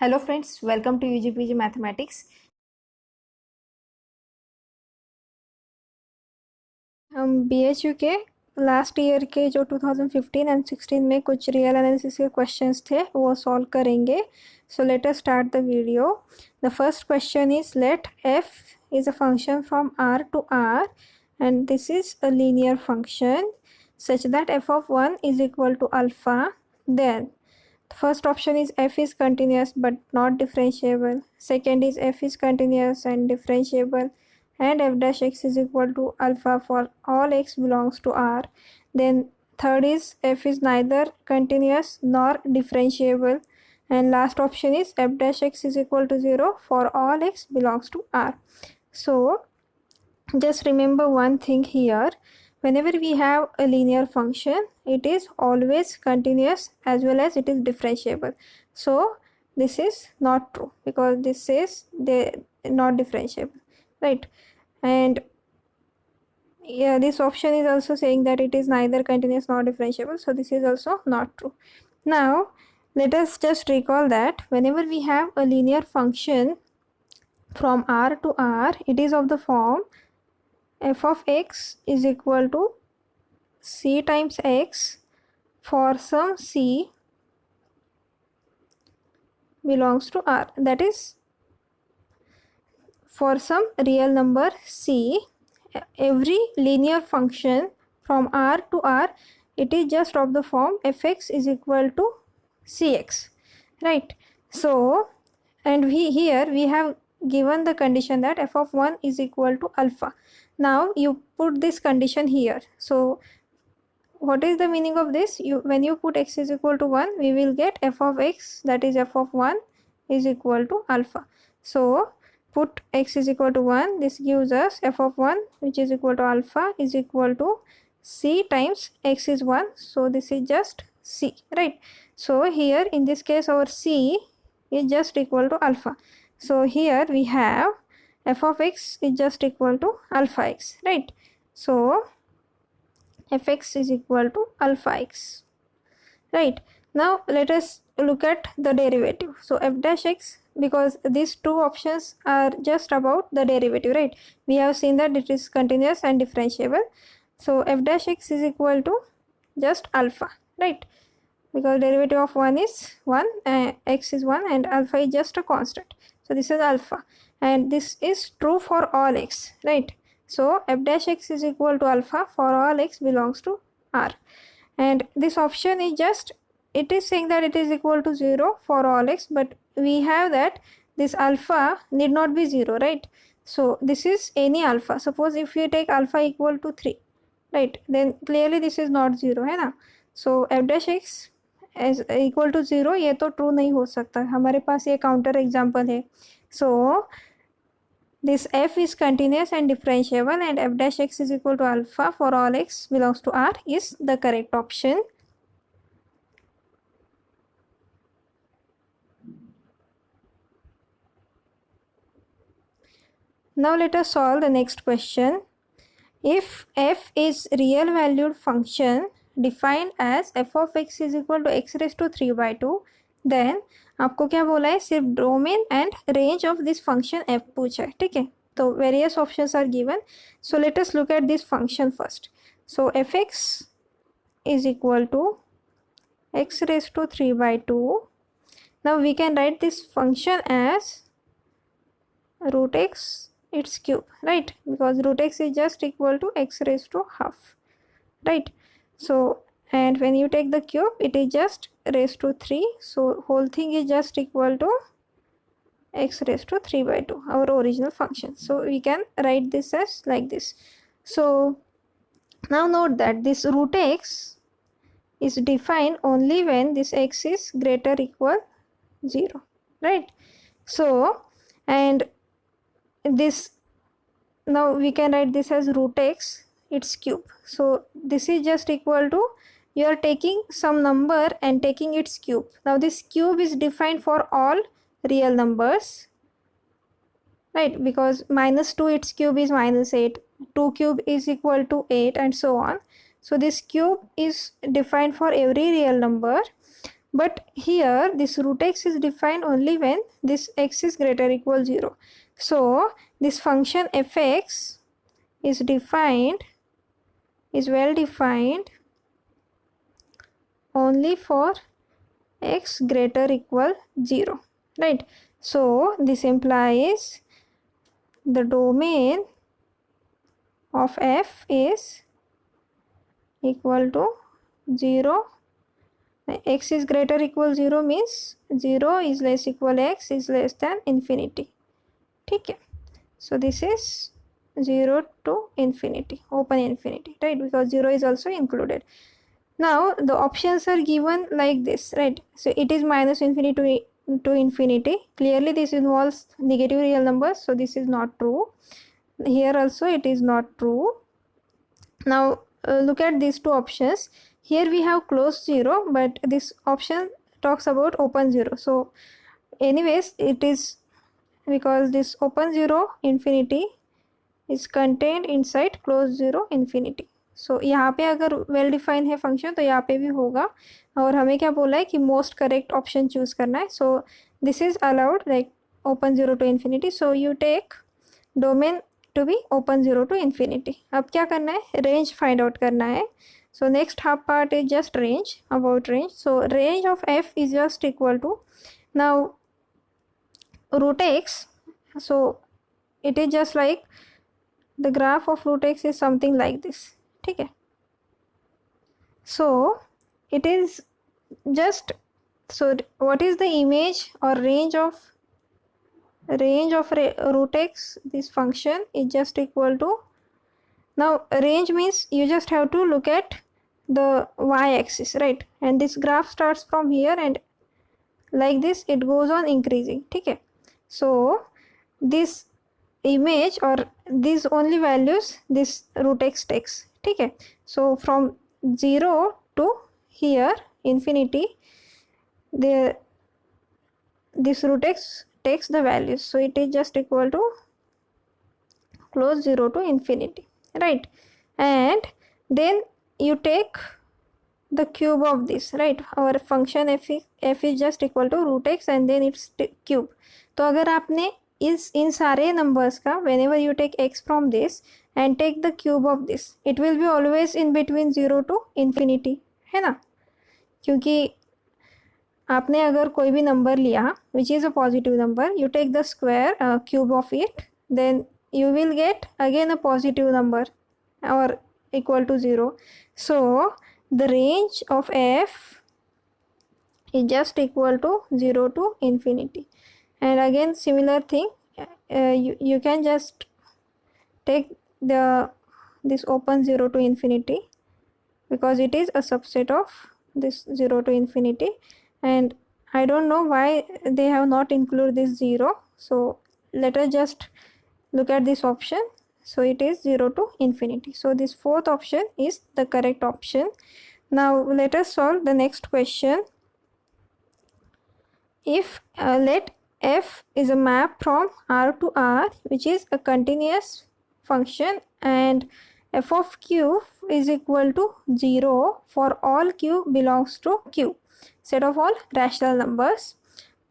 Hello friends, welcome to UGPG mathematics. हम BHU के last year के जो 2015 एंड 16 में कुछ रियल एनालिसिस के क्वेश्चंस थे वो सॉल्व करेंगे। So let us start the video. The first question is let F is a function from R to R and this is a linear function such that f of 1 is equal to alpha. Then first option is f is continuous but not differentiable. Second is f is continuous and differentiable, and f dash x is equal to alpha for all x belongs to R. Then third is f is neither continuous nor differentiable, and last option is f dash x is equal to 0 for all x belongs to R. So just remember one thing here. Whenever we have a linear function, it is always continuous as well as it is differentiable. So this is not true because this says they not differentiable, right? And yeah, this option is also saying that it is neither continuous nor differentiable, so this is also not true. Now let us just recall that whenever we have a linear function from R to R, it is of the form f of x is equal to c times x for some c belongs to R. That is, for some real number c, every linear function from R to R, it is just of the form fx is equal to cx, right? So, and here we have given the condition that f of 1 is equal to alpha. Now you put this condition here. So what is the meaning of this? When you put x is equal to 1, we will get f of x, that is f of 1 is equal to alpha. So put x is equal to 1, this gives us f of 1 which is equal to alpha is equal to c times x is 1, so this is just c, right? So here in this case our c is just equal to alpha. So here we have f of x is just equal to alpha x, right? So fx is equal to alpha x, right? Now let us look at the derivative. So f dash x, because these two options are just about the derivative, right? We have seen that it is continuous and differentiable. So f dash x is equal to just alpha, right? Because derivative of 1 is 1, x is 1 and alpha is just a constant. So this is alpha and this is true for all x, right? So f dash x is equal to alpha for all x belongs to R. And this option is just, it is saying that it is equal to 0 for all x, but we have that this alpha need not be 0, right? So this is any alpha. Suppose if you take alpha equal to 3, right, then clearly this is not 0 है ना. So f dash x is equal to 0, ये तो true नहीं हो सकता. हमारे पास ये counter example है. So this f is continuous and differentiable and f dash x is equal to alpha for all x belongs to R is the correct option. Now let us solve the next question. If f is real valued function defined as f of x is equal to x raised to 3 by 2, then आपको क्या बोला है, सिर्फ domain and range of this function f पूछा है, ठीक है? तो various options are given. So let us look at this function first. सो fx is equal to x raised to 3 by 2. Now we can write this function as root x its cube, right? Because root x is just equal to x raised to half, right? So and when you take the cube, it is just raised to 3, so whole thing is just equal to x raised to 3 by 2, our original function. So we can write this as like this. So now note that this root x is defined only when this x is greater equal 0, right? So and this, now we can write this as root x its cube. So this is just equal to, you are taking some number and taking its cube. Now this cube is defined for all real numbers, right? Because minus 2 its cube is minus 8, 2 cube is equal to 8 and so on. So this cube is defined for every real number, but here this root x is defined only when this x is greater or equal 0. So this function fx is well defined only for x greater or equal 0, right? So this implies the domain of f is equal to 0. X is greater or equal 0 means 0 is less equal x is less than infinity. ठीक है, so this is 0 to infinity, open infinity, right? Because 0 is also included. Now the options are given like this, right? So it is minus infinity to infinity. Clearly this involves negative real numbers, so this is not true. Here also it is not true. Now look at these two options. Here we have closed 0, but this option talks about open 0. So anyways, it is because this open 0 infinity is contained inside closed 0 infinity. So यहाँ पे अगर well define है function तो यहाँ पे भी होगा, और हमें क्या बोला है कि मोस्ट करेक्ट ऑप्शन चूज करना है. So this is allowed like open 0 to infinity. So you take domain to be open 0 to infinity. अब क्या करना है, रेंज फाइंड आउट करना है. So next half part is just range, about range. So range of f is just equal to, now root x, so it is just like the graph of root x is something like this. ठीक है, so it is just, so what is the image or range of root x, this function is just equal to, now range means you just have to look at the y-axis, right? And this graph starts from here and like this it goes on increasing. ठीक है, so this image or these only values this root x takes. ठीक है, so from 0 to here infinity, this root x takes the values, so it is just equal to close 0 to infinity, right? And then you take the cube of this, right? Our function f is just equal to root x and then its cube. तो अगर आपने इन सारे numbers का whenever you take x from this and take the cube of this, it will be always in between 0 to infinity, है ना? क्योंकि आपने अगर कोई भी number लिया which is a positive number, you take the square cube of it, then you will get again a positive number or equal to 0. So the range of f is just equal to 0 to infinity. And again similar thing, you can just take this open 0 to infinity because it is a subset of this 0 to infinity, and I don't know why they have not included this 0. So let us just look at this option. So it is 0 to infinity. So this fourth option is the correct option. Now let us solve the next question. If let f is a map from R to R, which is a continuous function, and f of q is equal to 0 for all q belongs to q, set of all rational numbers.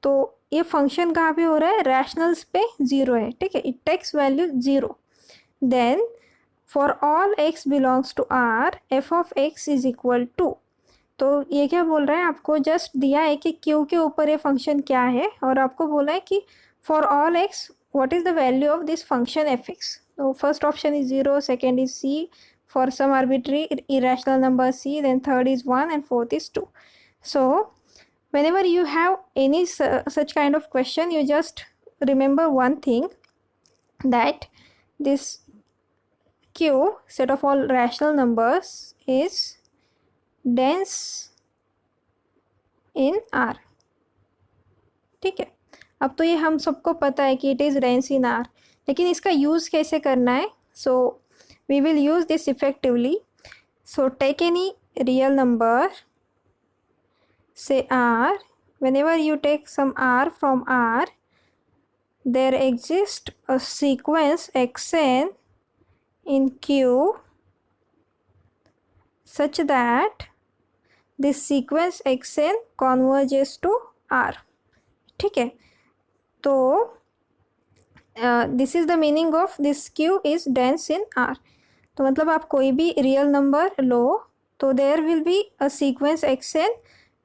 तो ये function कहाँ पे हो रहा है, rationals पे 0 है. ठीक है, it takes value 0. Then for all x belongs to r, f of x is equal to, तो ये क्या बोल रहा है, आपको जस्ट दिया है कि q के ऊपर ये फंक्शन क्या है, और आपको बोला है कि for all x what is the value of this function fx. तो first option is 0, second is c for some arbitrary irrational number c, then third is 1 and fourth is 2. So whenever you have any such kind of question, you just remember one thing, that this q, set of all rational numbers, is dense in R. ठीक है, अब तो ये हम सबको पता है कि it is dense in R, लेकिन इसका यूज़ कैसे करना है. So we will use this effectively. So take any real number, say R. Whenever you take some R from R, there exists a sequence xn in Q such that this sequence xn converges to R. ठीक है, तो this is the meaning of this Q is dense in R. तो मतलब आप कोई भी real number लो तो there will be a sequence xn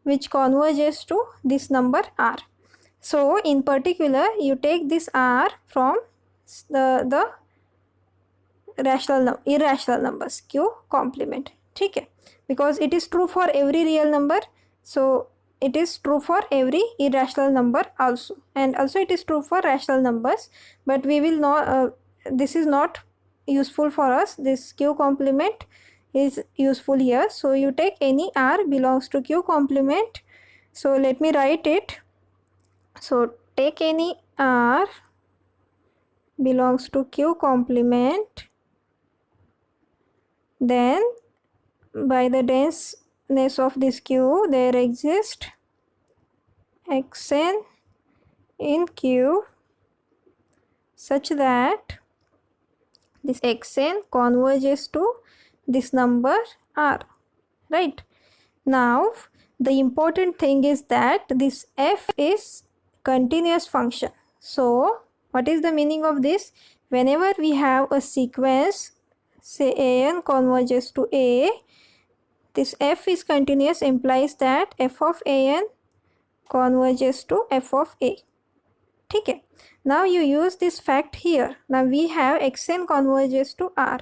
which converges to this number R. So in particular you take this R from the irrational numbers Q complement. ठीक है, because it is true for every real number, so it is true for every irrational number also, and also it is true for rational numbers, but we will not this is not useful for us. This Q complement is useful here. So you take any R belongs to Q complement. So let me write it. So take any R belongs to Q complement, then by the denseness of this Q there exists xn in Q such that this xn converges to this number R, right? Now the important thing is that this f is continuous function. So what is the meaning of this? Whenever we have a sequence, say an converges to A, this f is continuous implies that f of an converges to f of A. ठीक है, now you use this fact here. Now we have xn converges to R,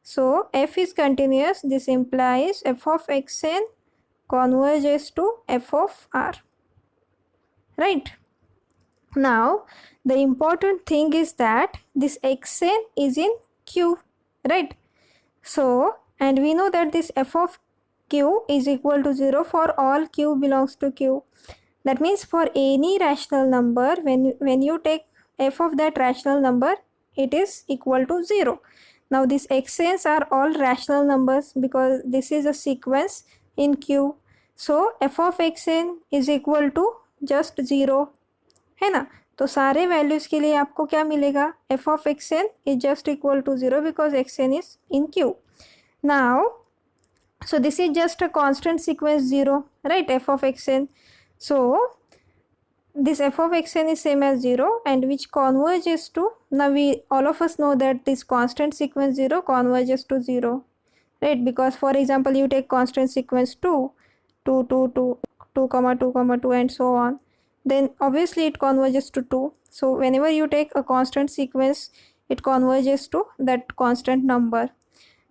so f is continuous. This implies f of xn converges to f of R, right? Now the important thing is that this xn is in Q, right? So, and we know that this f of Q is equal to 0 for all Q belongs to Q. That means for any rational number, when you take f of that rational number, it is equal to 0. Now these xn's are all rational numbers because this is a sequence in Q. So f of xn is equal to just 0, है ना? तो सारे values के लिए आपको क्या मिलेगा? f of xn is just equal to 0 because xn is in Q. Now, so this is just a constant sequence 0, right? F of xn. So this f of xn is same as 0 and which converges to, now we all of us know that this constant sequence 0 converges to 0, right? Because for example you take constant sequence 2, 2, 2, 2, 2, 2, 2 and so on, then obviously it converges to 2. So whenever you take a constant sequence, it converges to that constant number.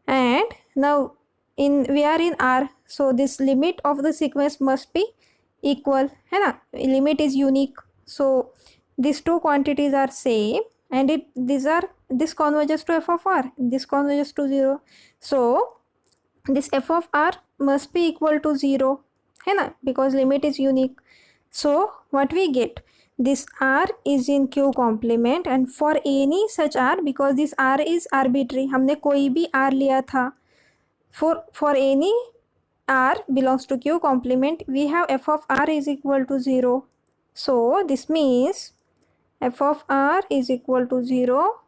And now we are in R, so this limit of the sequence must be equal, है ना? Limit is unique, so these two quantities are same and this converges to f of R, this converges to 0, so this f of R must be equal to 0, है ना? Because limit is unique. So what we get, this R is in Q complement and for any such R, because this R is arbitrary, हमने कोई भी R लिया था, for any R belongs to Q complement, we have f of R is equal to 0. So this means f of R is equal to 0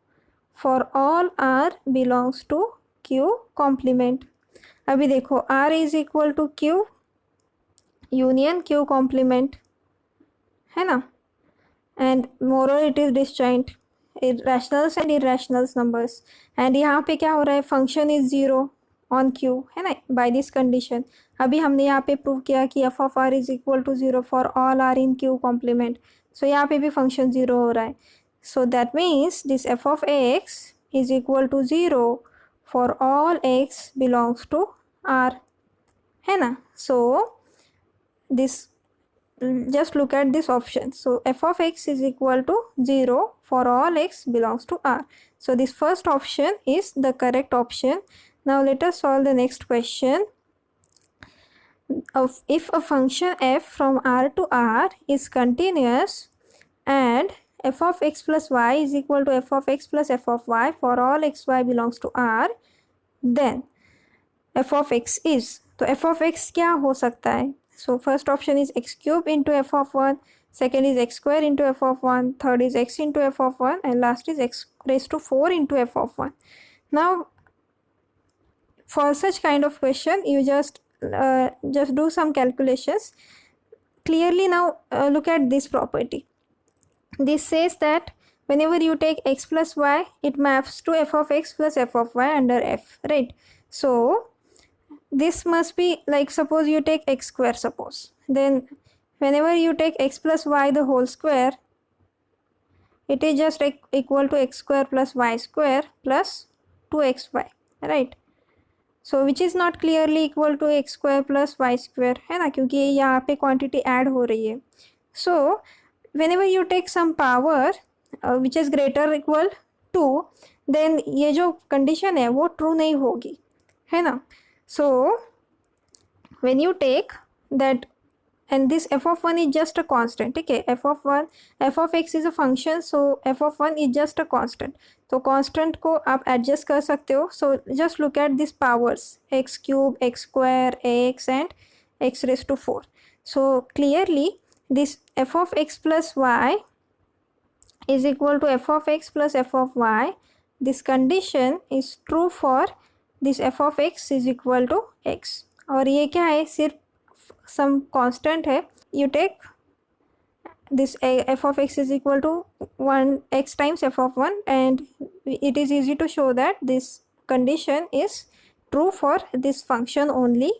for all R belongs to Q complement. अभी देखो R is equal to Q union Q complement, है ना? And moreover it is disjoint, rationals and irrationals numbers. And यहाँ पे क्या हो रहा है? Function is 0 on Q, है ना? By this condition. अभी हमने यहाँ पे प्रूव किया कि f of R is equal to 0 for all R in Q complement. So यहाँ पे भी function 0 हो रहा है. So that means this f of x is equal to 0 for all x belongs to R, है ना? So this, just look at this option. So f of x is equal to 0 for all x belongs to R. So this first option is the correct option. Now let us solve the next question. If a function f from R to R is continuous and f of x plus y is equal to f of x plus f of y for all x y belongs to R, then f of x is, तो f of x क्या हो सकता है? So first option is x cube into f of 1, second is x square into f of 1, third is x into f of 1 and last is x raised to 4 into f of 1. Now for such kind of question you just just do some calculations. Clearly now look at this property. This says that whenever you take x plus y, it maps to f of x plus f of y under f, right? So this must be like, suppose you take x square, suppose, then whenever you take x plus y the whole square, it is just equal to x square plus y square plus 2xy, right? So which is not clearly equal to x square plus y square, है ना, क्योंकि यहाँ पे quantity add हो रही है. So whenever you take some power which is greater equal to, then ये जो कंडीशन है वो ट्रू नहीं होगी, है ना. So when you take that, and this f of 1 is just a constant, ठीक है. f of x is a function, so f of 1 is just a constant. तो constant को आप adjust कर सकते हो. so just look at these powers, x cube, x square, ax and x raised to 4. so clearly this f of x plus y is equal to f of x plus f of y. this condition is true for this f of x is equal to x. और ये क्या है, सिर्फ some constant है. you take this f of x is equal to 1 x times f of 1, and it is easy to show that this condition is true for this function only,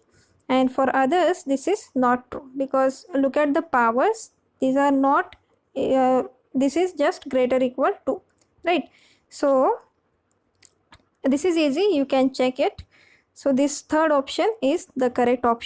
and for others this is not true, because look at the powers, these are not this is just greater equal to, right? so this is easy, you can check it. so this third option is the correct option.